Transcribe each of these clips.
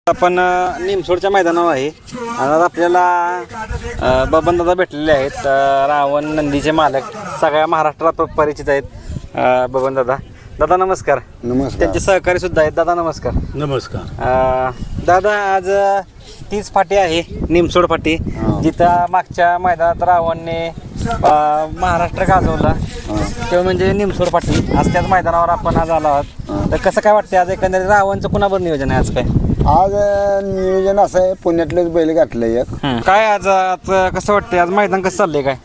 आपण निमसोडच्या मैदानावर आहे आणि आज आपल्याला बबन दादा भेटलेले आहेत. रावण नंदीचे मालक सगळ्या महाराष्ट्रात परिचित आहेत. बबन दादा, दादा नमस्कार. नमस्कार. त्यांचे सहकारी सुद्धा आहेत. दादा नमस्कार. नमस्कार. दादा, आज तीच फाटी आहे, निमसोड फाटी, जिथं मागच्या मैदानात रावणने महाराष्ट्र गाजवला, ते म्हणजे निमसोड फाटी. आज त्याच मैदानावर आपण आज आलो आहोत. तर कसं काय वाटतं आज एकंदरीत रावणचं कुणावर नियोजन आहे आज? काय आज नियोजन असं आहे, पुण्यातलेच बैल घातलंय एक. काय आज कसं वाटतंय आज मैदान कसं चाललंय? काय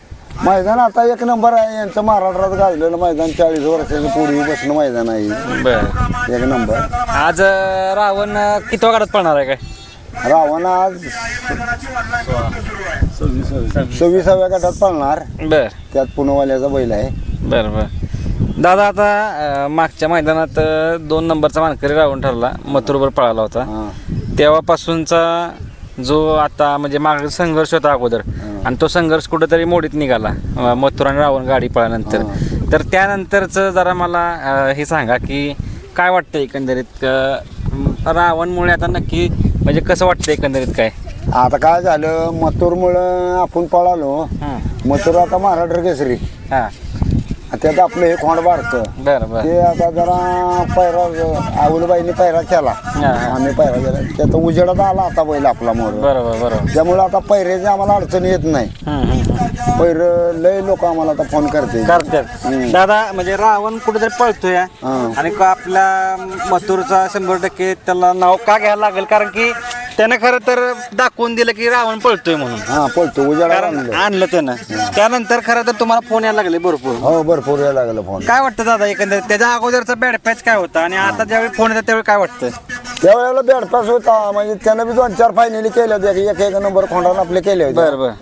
मैदान आता एक नंबर आहे यांचं, महाराष्ट्रात गाजलेलं मैदान, 40 वर्षाचं पूर्वीपासून मैदान आहे. बरं, एक नंबर. आज रावण किती गाडात पळणार आहे? काय रावण आज 26व्या गटात पळणार. बर, त्यात पुणेवाल्याचा बैल आहे. बरं बरं. दादा, आता मागच्या मैदानात 2 नंबरचा मानकरी रावण ठरला, मथुरवर पळाला होता. तेव्हापासूनचा जो आता म्हणजे माग संघर्ष होता अगोदर, आणि तो संघर्ष कुठेतरी मोडीत निघाला मथुर आणि रावण गाडी पळाल्यानंतर. तर त्यानंतरचं जरा मला हे सांगा की काय वाटतं एकंदरीत रावणमुळे आता नक्की म्हणजे कसं वाटतं एकंदरीत? काय आता काय झालं, मथुरमुळं आपण पळालो. मथुर आता महाराष्ट्र केसरी, हां, त्यात आपलं हे खोंड बारकं. बरं बरं. ते आता जरा पैरा आऊलबाईने पैरा केला, आम्ही पैरा केला, त्यात उजेडात आला आता बैल आपला मोर. बरोबर बरोबर. त्यामुळे आता पैऱ्याची आम्हाला अडचण येत नाही. पैर लय लोक आम्हाला आता फोन करतात. दादा, म्हणजे रावण कुठेतरी पळतोय आणि आपल्या मथुरचा 100% त्याला नाव का घ्यायला लागेल? कारण की त्यानं खरं तर दाखवून दिलं की रावण पळतोय म्हणून. हा, पळतो उजेडात आणलं त्यानं. त्यानंतर खरं तर तुम्हाला फोन यायला लागले भरपूर. हो, भरपूर यायला लागलं फोन. काय वाटतं दादा एकंदरीत त्याच्या अगोदरचा बॅड पॅच काय होता आणि आता ज्यावेळी फोन येतात त्यावेळी काय वाटतं? त्यावेळेला बॅड पास होता, म्हणजे त्यानं बी 2-4 फायनली केल्या होत्या. एक नंबर खोंडाला आपले केले होते. बरं बरं.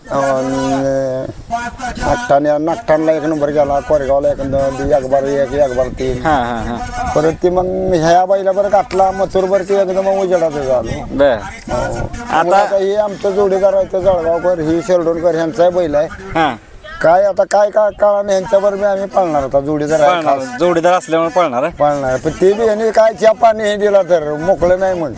नागठाणला 1 नंबर गेला, कोरेगावला 1 1 1 3. हां हां हां. परत ती मग ह्या बैला बरं गाठला, मथुरभर ती एकदम उजेडात झालो. बर. आता हे आमचं जोडीदार आहे, जळगावकर, ही शेरडोणकर ह्यांचा बैल आहे. हां, काय आता काय काळाने ह्यांच्यावर बी आम्ही पाळणार होता. जोडीदार आहे, जोडीदार असल्यामुळे पळणार आहे. पाळणार. पण ते बी ह्यांनी काय च्या पाणी हे दिला तर मोकळं नाही म्हण.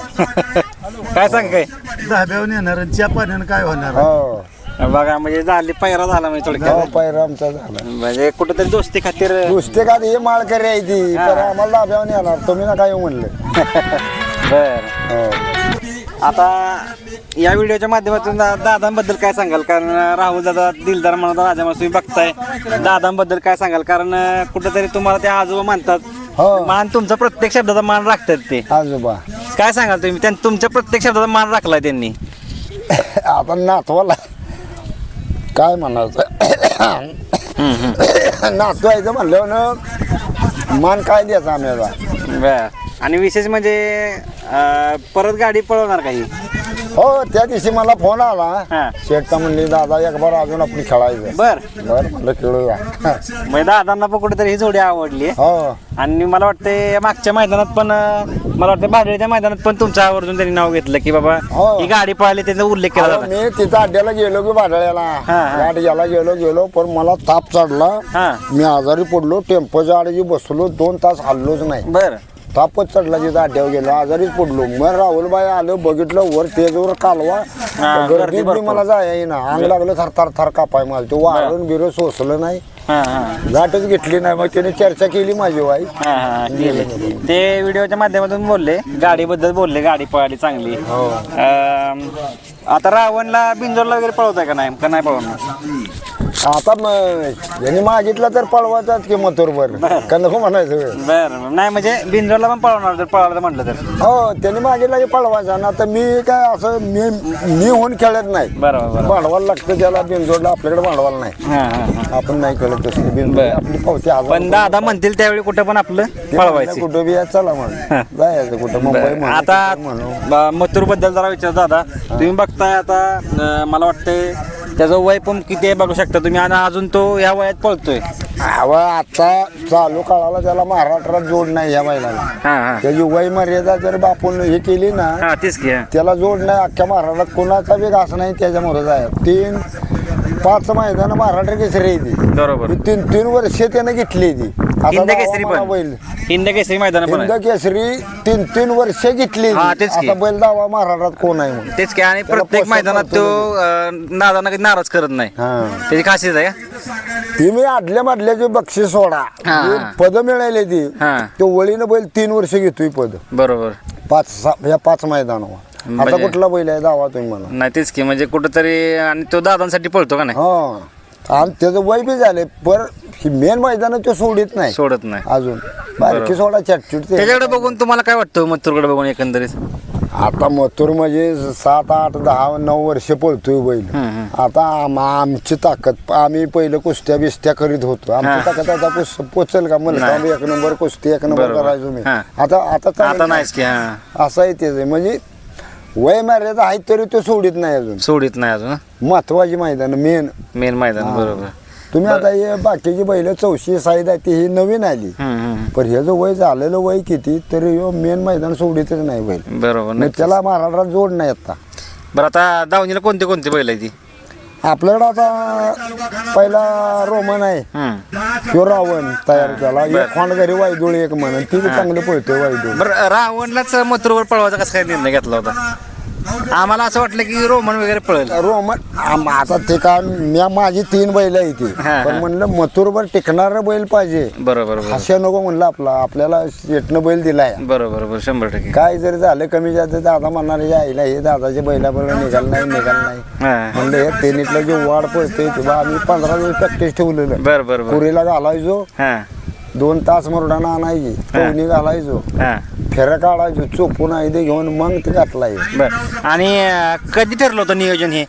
काय सांग? काय धाब्यावर येणार, च्या पाण्यानं काय होणार? हो बघा, म्हणजे झाली पैरा झाला म्हणजे थोडक्यात. पैरा आमचा झाला, म्हणजे कुठेतरी दोस्ती खातीर. नुसते का हे माळकरी आहे ती, तर आम्हाला धाब्यावर येणार, तुम्ही ना काय म्हणलं. बर. आता या व्हिडिओच्या माध्यमातून दादांबद्दल काय सांगाल? कारण राहुल दादा दिलदार म्हणून राजा तुम्ही बघताय, दादांबद्दल काय सांगाल? कारण कुठेतरी तुम्हाला ते आजोबा मानतात, मान तुमचा प्रत्येक शब्दाचा मान राखतात ते आजोबा. काय सांगाल तुम्ही? तुमच्या प्रत्येक शब्दाचा मान राखलाय त्यांनी. आता नातवाला काय म्हणायचं, नातू यायचं म्हणलं ना, मान काय द्यायचा आम्ही आता. बर. आणि विशेष म्हणजे परत गाडी पळवणार काही? हो, त्या दिवशी मला फोन आला, शेठचा म्हणली दादा एक बार अजून आपण खेळायचं. बर बर म्हणलं खेळूया. म्हणजे दादांना पण कुठेतरी ही जोडी आवडली. हो, आणि मला वाटतं मागच्या मैदानात पण, मला वाटतं बाजरीच्या मैदानात पण तुमच्या आवर्जून त्यांनी नाव घेतलं की बाबा ही गाडी पळाली, त्याचा उल्लेख केला जातो. मी तिथं अड्ड्याला गेलो की बाजळ्याला गाडी घ्यायला गेलो, पण मला ताप चढला, मी आजारी पडलो, टेम्पोच्या आडी बसलो, 2 तास हल्लोच नाही. बर. तापच चढला, तिथं अड्ड्यावर गेलो, आजारीच पडलो. मग राहुलबाई आलं, बघितलं वर तेजवर कालवा, गर्दीत बी मला जाय ना, अंग लागलं थर कापाय मला. ते वारण बिरं सोसलं नाही, गाठच घेतली नाही. मग त्याने चर्चा केली माझी वाई. ते व्हिडिओच्या माध्यमातून बोलले, गाडीबद्दल बोलले, गाडी पळाली चांगली. आता रावणला बिंजोरला वगैरे पळवताय का नाही? का नाही पळवणार? आता यांनी मागितलं तर पळवायचाच की मथुरभर, का नको म्हणायचं? बरं. नाही म्हणजे बिंजोरला पण पळवणार जर पळवलं म्हटलं तर? हो, त्यांनी मागितलं की पळवायचा ना. तर मी काय असं मी होऊन खेळत नाही. बरोबर. भांडवाल लागतं त्याला, बिनजोडला आपल्याकडे भांडवाल नाही. आपण नाही खेळत तसं. बिनजोड आपली पावती. पण दादा म्हणतील त्यावेळी कुठं पण आपलं पळवायचं, कुठं बी चला म्हणून जायचं, कुठं मुंबई. आता मथुर बद्दल जरा विचार दादा, तुम्ही बघताय आता, मला वाटतंय त्याचं वय पण किती आहे बघू शकता तुम्ही, आणि अजून तो या वयात पळतोय. आता चालू काळाला त्याला महाराष्ट्रात जोड नाही या बैलाला. त्याची वय मर्यादा जर बापून हे केली ना, तेच की त्याला जोड नाही. अख्ख्या महाराष्ट्रात कोणाचा बी घास नाही त्याच्यामुळे जाय. 5 मैदान महाराष्ट्र केसरी आहे ती. बरोबर. ही 3 वर्ष त्यानं घेतली ती. आता हिंद दावा केसरी मला पण बैल हिंद केसरी मैदान पण हिंद आहे. केसरी 3 वर्ष घेतली हा, ती. तेच की. आता बैल दावा महाराष्ट्रात कोण आहे म्हणून. तेच की आणि त्याला प्रत्येक पोषण मैदानात करतो तो नादाना कधी नाराज करत नाही. हा. त्याची खासियत आहे का? ती मी आदल्या मधल्याची बक्षीस सोडा हा. पद मिळाले ती हा. तो वळीनं बैल 3 वर्ष घेतोय पद बरोबर. 5 मैदानावर. आता म्हणजे- कुठला बैल आहे दावा तुम्ही मला. नाही तेच की म्हणजे कुठंतरी आणि तो दादांसाठी पळतो का नाही? हा आणि त्याचं वय बी झाले पर मेन मैदान तो सोडित नाही सोडत नाही. अजून बारकी सोडा चटचूट ते. त्याच्याकडे बघून तुम्हाला काय वाटतं मथुरकडे बघून एकंदरीत? आता मथुर म्हणजे 7, 8, 10, 9 वर्ष पळतोय बैल. आता आमची ताकद आम्ही पहिलं कुस्त्या बिस्त्या करीत होतो. आमची ताकद आता पोचेल का मला 1 नंबर कुस्ती 1 नंबर बरोबर. करायचो मी. हा. आता आता आता नाहीच की. हा, असं आहे ते म्हणजे वय मर्यादा आहे तरी तो सोडित नाही अजून. सोडित नाही अजून. महत्वाची मैदान मेन मैदान. बरोबर. तुम्ही आता हे बाकीची बैल 84 साईड आहे ती ही नवीन आली. पण हे जो वय झालेलं वय किती तरी ह्यो मेन मैदान सोडितच नाही बैल. बरोबर. मग नक्कीच. त्याला महाराष्ट्रात जोड नाही आता. बरं आता दावणीला कोणते कोणते बैल आहे ती? आपल्याकडं आता पहिला रोमन आहे तो रावण तयार केला. एक खोंड घरी वायदुळ एक म्हणून ती बी चांगलं पळतोय वायदुळ. बरं रावणलाच मथुरवर पळवायचा कसा काय निर्णय घेतला होता? आम्हाला असं वाटलं की रोमन वगैरे पळेल. रोमन आता ते का माझी 3 बैल आहे ती. हा, पण म्हणलं मथुरभर टिकणार बैल पाहिजे. बरोबर. हास्य नको म्हणलं आपल्याला शेटनं बैल दिलाय. बरोबर. 100%. काय जरी झालं कमी जास्त दादा म्हणणार हे आईला हे दादाचे बैला निघाल नाही हा. म्हणलं हे तेनीतलं जे वाढ पडते किंवा आम्ही 15 दिवस प्रॅक्टिस ठेवलेलं. बरं. पुरीला घालायचो हा 2 तास मुरडाना आणायची पवनी घालायचो हा. फेऱ्या काढायचो चोपून आहे ते घेऊन मग ते घातलाय. बरं आणि कधी ठरलं होतं नियोजन हे?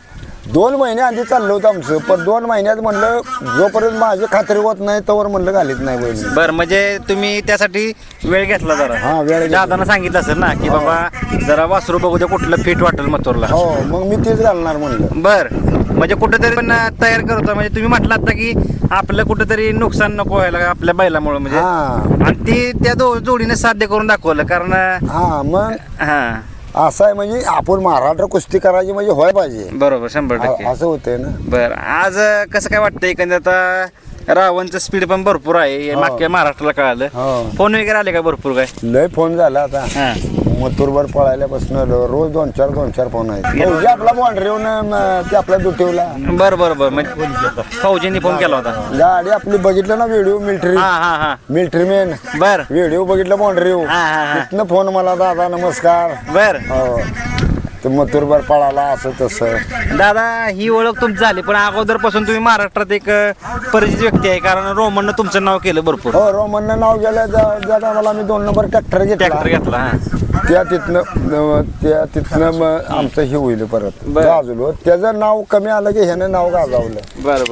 2 महिने आधी चाललं होतं आमचं. पण 2 महिन्यात म्हणलं जोपर्यंत माझी खात्री होत नाही तोवर म्हणलं घालीत नाही बैल. बरं म्हणजे तुम्ही त्यासाठी वेळ घेतला जरा? हा वेळ घेतला. दादांना सांगितलं असेल ना की बाबा जरा वासरू बघू दे कुठलं फिट वाटेल मथुरला. हो मग मी तेच घालणार म्हणलं. बर म्हणजे कुठेतरी पण तयार करतो म्हणजे तुम्ही म्हटलं आता की आपलं कुठेतरी नुकसान नको व्हायला आपल्या बैलामुळे म्हणजे हा आणि ती त्या जोडीने साध्य करून दाखवलं कारण हा मग हा असं आहे म्हणजे आपण महाराष्ट्र कुस्ती करायची म्हणजे व्हाय पाहिजे. बरोबर 100%. असं होतंय ना. बर आज कसं काय वाटतं एकंदर आता रावणचं स्पीड पण भरपूर आहे हे मागच्या महाराष्ट्राला कळालं. हो. फोन वगैरे आले का भरपूर काय? लय फोन झाला आता हा मथुरभर पळायल्यापासून रोज 2-4 फोन आहेत. फौजी आपला बॉन्डर येऊन ते आपल्या दुटेवला बरं म्हणजे फौजींनी फोन केला होता. गाडी आपली बघितलं ना व्हिडिओ मिलिटरी हा मॅन बर व्हिडिओ बघितलं बॉन्डर येऊ हा. तिथनं फोन मला दादा नमस्कार. बर हो ते मथुरभर पळाला असं तसं. दादा ही ओळख तुमची झाली पण अगोदर पासून तुम्ही महाराष्ट्रात एक परिचित व्यक्ती आहे कारण रोमननं तुमचं नाव केलं भरपूर. हो रोमननं नाव गेलं त्या टायमाला आम्ही 2 नंबर ट्रॅक्टर ट्रॅक्टर घेतला. हा तिथनं मग आमचं हे होईल परत बरं. गाजलो त्याचं नाव कमी आलं की ह्यानं नाव गाजवलं. बरं